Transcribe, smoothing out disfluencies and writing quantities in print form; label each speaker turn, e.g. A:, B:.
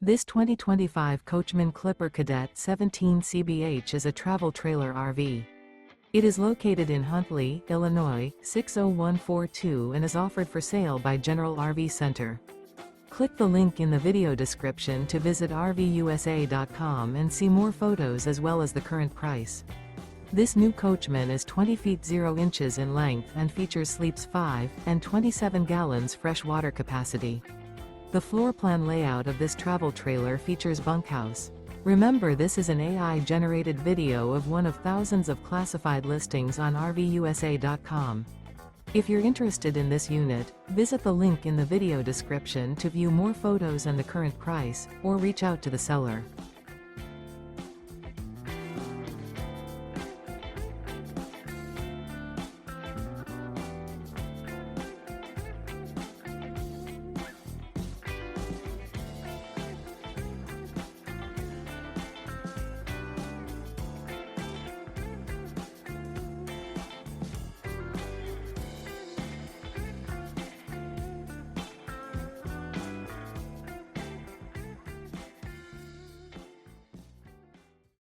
A: This 2025 Coachmen Clipper Cadet 17 CBH is a travel trailer RV. It is located in Huntley, Illinois, 60142 and is offered for sale by General RV Center. Click the link in the video description to visit RVUSA.com and see more photos as well as the current price. This new Coachmen is 20 feet 0 inches in length and features sleeps 5 and 27 gallons fresh water capacity. The floor plan layout of this travel trailer features bunkhouse. Remember, this is an AI-generated video of one of thousands of classified listings on RVUSA.com. If you're interested in this unit, visit the link in the video description to view more photos and the current price, or reach out to the seller.